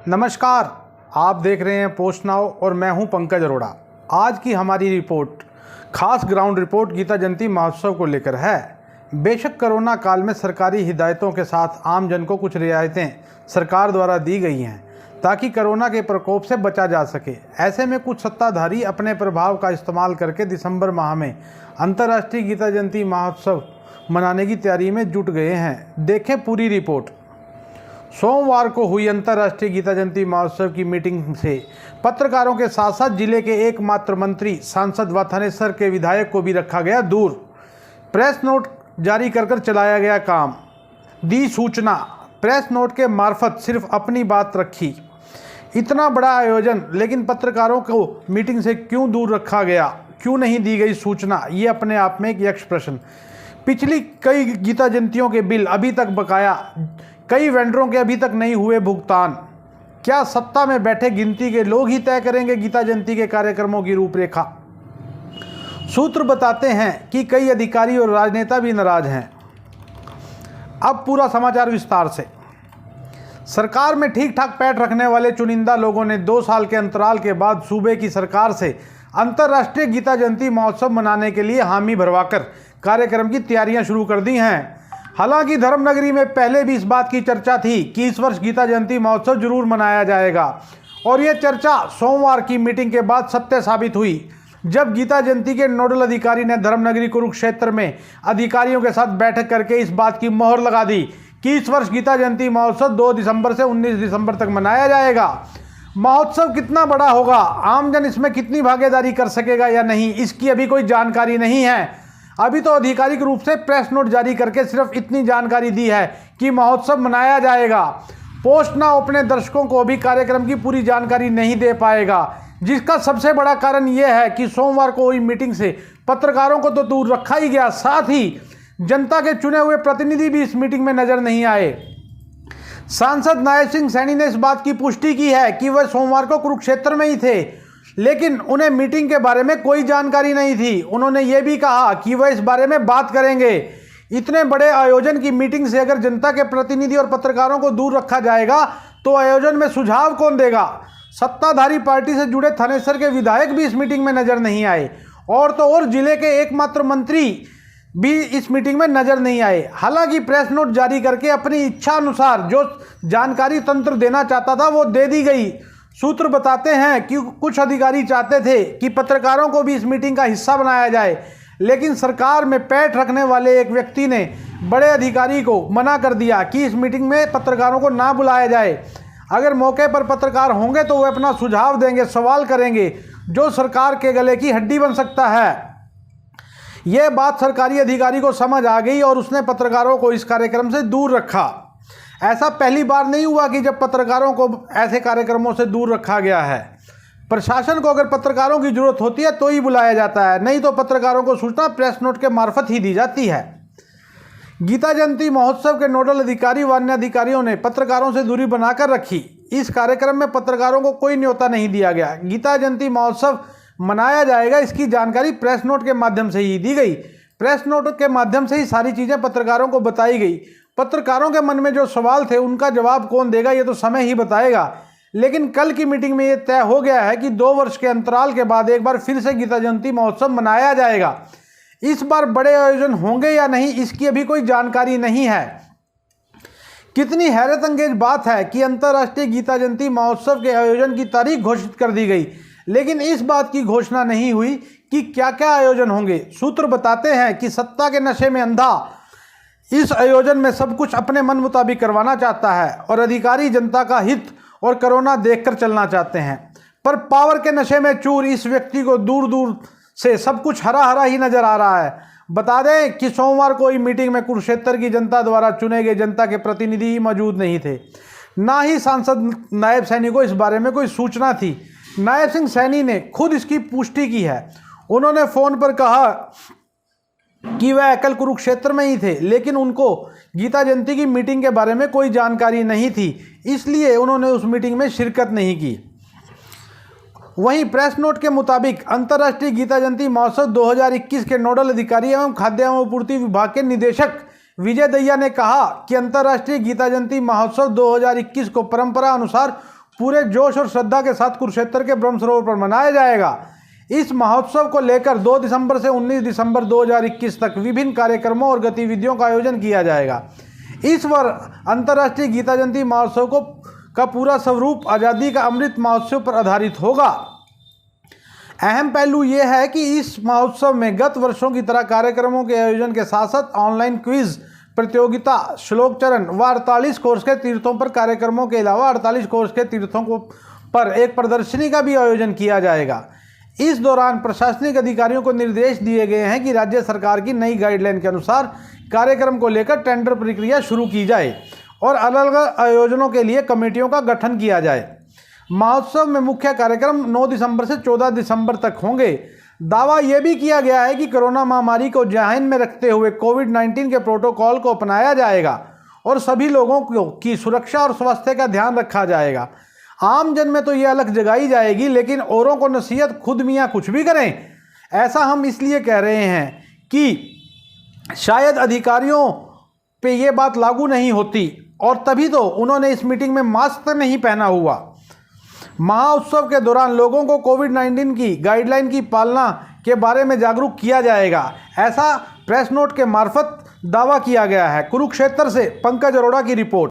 नमस्कार, आप देख रहे हैं पोस्ट नाउ और मैं हूं पंकज अरोड़ा। आज की हमारी रिपोर्ट खास ग्राउंड रिपोर्ट गीता जयंती महोत्सव को लेकर है। बेशक कोरोना काल में सरकारी हिदायतों के साथ आम जन को कुछ रियायतें सरकार द्वारा दी गई हैं ताकि कोरोना के प्रकोप से बचा जा सके। ऐसे में कुछ सत्ताधारी अपने प्रभाव का इस्तेमाल करके दिसंबर माह में अंतर्राष्ट्रीय गीता जयंती महोत्सव मनाने की तैयारी में जुट गए हैं। देखें पूरी रिपोर्ट। सोमवार को हुई अंतर्राष्ट्रीय गीता जयंती महोत्सव की मीटिंग से पत्रकारों के साथ साथ जिले के एकमात्र मंत्री, सांसद व थानेसर के विधायक को भी रखा गया दूर। प्रेस नोट जारी कर चलाया गया काम, दी सूचना। प्रेस नोट के मार्फत सिर्फ अपनी बात रखी। इतना बड़ा आयोजन, लेकिन पत्रकारों को मीटिंग से क्यों दूर रखा गया, क्यों नहीं दी गई सूचना, ये अपने आप में एक यक्ष प्रश्न। पिछली कई गीता जयंतियों के बिल अभी तक बकाया, कई वेंडरों के अभी तक नहीं हुए भुगतान। क्या सत्ता में बैठे गिनती के लोग ही तय करेंगे गीता जयंती के कार्यक्रमों की रूपरेखा? सूत्र बताते हैं कि कई अधिकारी और राजनेता भी नाराज हैं। अब पूरा समाचार विस्तार से। सरकार में ठीक ठाक पैठ रखने वाले चुनिंदा लोगों ने 2 साल के अंतराल के बाद सूबे की सरकार से अंतर्राष्ट्रीय गीता जयंती महोत्सव मनाने के लिए हामी भरवाकर कार्यक्रम की तैयारियां शुरू कर दी हैं। हालांकि धर्मनगरी में पहले भी इस बात की चर्चा थी कि इस वर्ष गीता जयंती महोत्सव जरूर मनाया जाएगा, और यह चर्चा सोमवार की मीटिंग के बाद सत्य साबित हुई, जब गीता जयंती के नोडल अधिकारी ने धर्मनगरी कुरुक्षेत्र में अधिकारियों के साथ बैठक करके इस बात की मोहर लगा दी कि इस वर्ष गीता जयंती महोत्सव 2 दिसंबर से 19 दिसंबर तक मनाया जाएगा। महोत्सव कितना बड़ा होगा, आमजन इसमें कितनी भागीदारी कर सकेगा या नहीं, इसकी अभी कोई जानकारी नहीं है। अभी तो आधिकारिक रूप से प्रेस नोट जारी करके सिर्फ इतनी जानकारी दी है कि महोत्सव मनाया जाएगा। पोस्ट नाउ अपने दर्शकों को भी कार्यक्रम की पूरी जानकारी नहीं दे पाएगा, जिसका सबसे बड़ा कारण यह है कि सोमवार को हुई मीटिंग से पत्रकारों को तो दूर रखा ही गया, साथ ही जनता के चुने हुए प्रतिनिधि भी इस मीटिंग में नजर नहीं आए। सांसद नायब सिंह सैनी ने इस बात की पुष्टि की है कि वह सोमवार को कुरुक्षेत्र में ही थे, लेकिन उन्हें मीटिंग के बारे में कोई जानकारी नहीं थी। उन्होंने ये भी कहा कि वह इस बारे में बात करेंगे। इतने बड़े आयोजन की मीटिंग से अगर जनता के प्रतिनिधि और पत्रकारों को दूर रखा जाएगा तो आयोजन में सुझाव कौन देगा? सत्ताधारी पार्टी से जुड़े थानेसर के विधायक भी इस मीटिंग में नजर नहीं आए, और तो और जिले के एकमात्र मंत्री भी इस मीटिंग में नजर नहीं आए। हालांकि प्रेस नोट जारी करके अपनी इच्छा अनुसार जो जानकारी तंत्र देना चाहता था वो दे दी गई। सूत्र बताते हैं कि कुछ अधिकारी चाहते थे कि पत्रकारों को भी इस मीटिंग का हिस्सा बनाया जाए, लेकिन सरकार में पैठ रखने वाले एक व्यक्ति ने बड़े अधिकारी को मना कर दिया कि इस मीटिंग में पत्रकारों को ना बुलाया जाए। अगर मौके पर पत्रकार होंगे तो वे अपना सुझाव देंगे, सवाल करेंगे, जो सरकार के गले की हड्डी बन सकता है। यह बात सरकारी अधिकारी को समझ आ गई और उसने पत्रकारों को इस कार्यक्रम से दूर रखा। ऐसा पहली बार नहीं हुआ कि जब पत्रकारों को ऐसे कार्यक्रमों से दूर रखा गया है। प्रशासन को अगर पत्रकारों की जरूरत होती है तो ही बुलाया जाता है, नहीं तो पत्रकारों को सूचना प्रेस नोट के मार्फत ही दी जाती है। गीता जयंती महोत्सव के नोडल अधिकारी व अन्य अधिकारियों ने पत्रकारों से दूरी बनाकर रखी। इस कार्यक्रम में पत्रकारों को कोई न्योता नहीं दिया गया। गीता जयंती महोत्सव मनाया जाएगा, इसकी जानकारी प्रेस नोट के माध्यम से ही दी गई। प्रेस नोट के माध्यम से ही सारी चीज़ें पत्रकारों को बताई गई। पत्रकारों के मन में जो सवाल थे उनका जवाब कौन देगा ये तो समय ही बताएगा। लेकिन कल की मीटिंग में ये तय हो गया है कि 2 वर्ष के अंतराल के बाद एक बार फिर से गीता जयंती महोत्सव मनाया जाएगा। इस बार बड़े आयोजन होंगे या नहीं, इसकी अभी कोई जानकारी नहीं है। कितनी हैरत अंगेज बात है कि अंतर्राष्ट्रीय गीता जयंती महोत्सव के आयोजन की तारीख घोषित कर दी गई, लेकिन इस बात की घोषणा नहीं हुई कि क्या क्या आयोजन होंगे। सूत्र बताते हैं कि सत्ता के नशे में अंधा इस आयोजन में सब कुछ अपने मन मुताबिक करवाना चाहता है, और अधिकारी जनता का हित और कोरोना देखकर चलना चाहते हैं। पर पावर के नशे में चूर इस व्यक्ति को दूर दूर से सब कुछ हरा हरा ही नजर आ रहा है। बता दें कि सोमवार को मीटिंग में कुरुक्षेत्र की जनता द्वारा चुने गए जनता के प्रतिनिधि ही मौजूद नहीं थे, ना ही सांसद नायब सैनी को इस बारे में कोई सूचना थी। नायब सिंह सैनी ने खुद इसकी पुष्टि की है। उन्होंने फोन पर कहा कि वह कल कुरुक्षेत्र में ही थे, लेकिन उनको गीता जयंती की मीटिंग के बारे में कोई जानकारी नहीं थी, इसलिए उन्होंने उस मीटिंग में शिरकत नहीं की। वहीं प्रेस नोट के मुताबिक अंतर्राष्ट्रीय गीता जयंती महोत्सव 2021 के नोडल अधिकारी एवं खाद्य एवं आपूर्ति विभाग के निदेशक विजय दहिया ने कहा कि अंतर्राष्ट्रीय गीता जयंती महोत्सव 2021 को परंपरा अनुसार पूरे जोश और श्रद्धा के साथ कुरुक्षेत्र के ब्रह्म सरोवर पर मनाया जाएगा। इस महोत्सव को लेकर 2 दिसंबर से 19 दिसंबर 2021 तक विभिन्न कार्यक्रमों और गतिविधियों का आयोजन किया जाएगा। इस वर्ष अंतर्राष्ट्रीय गीता जयंती महोत्सव का पूरा स्वरूप आज़ादी का अमृत महोत्सव पर आधारित होगा। अहम पहलू यह है कि इस महोत्सव में गत वर्षों की तरह कार्यक्रमों के आयोजन के साथ साथ ऑनलाइन क्विज प्रतियोगिता, श्लोक चरण व 48 कोर्स के तीर्थों पर कार्यक्रमों के अलावा 48 कोर्स के तीर्थों पर एक प्रदर्शनी का भी आयोजन किया जाएगा। इस दौरान प्रशासनिक अधिकारियों को निर्देश दिए गए हैं कि राज्य सरकार की नई गाइडलाइन के अनुसार कार्यक्रम को लेकर टेंडर प्रक्रिया शुरू की जाए और अलग अलग आयोजनों के लिए कमेटियों का गठन किया जाए। महोत्सव में मुख्य कार्यक्रम 9 दिसंबर से 14 दिसंबर तक होंगे। दावा यह भी किया गया है कि कोरोना महामारी को ध्यान में रखते हुए कोविड-19 के प्रोटोकॉल को अपनाया जाएगा और सभी लोगों की सुरक्षा और स्वास्थ्य का ध्यान रखा जाएगा। आम जन में तो ये अलग जगाई जाएगी, लेकिन औरों को नसीहत खुद मियाँ कुछ भी करें। ऐसा हम इसलिए कह रहे हैं कि शायद अधिकारियों पे ये बात लागू नहीं होती और तभी तो उन्होंने इस मीटिंग में मास्क नहीं पहना हुआ। महोत्सव के दौरान लोगों को कोविड-19 की गाइडलाइन की पालना के बारे में जागरूक किया जाएगा, ऐसा प्रेस नोट के मार्फत दावा किया गया है। कुरुक्षेत्र से पंकज अरोड़ा की रिपोर्ट।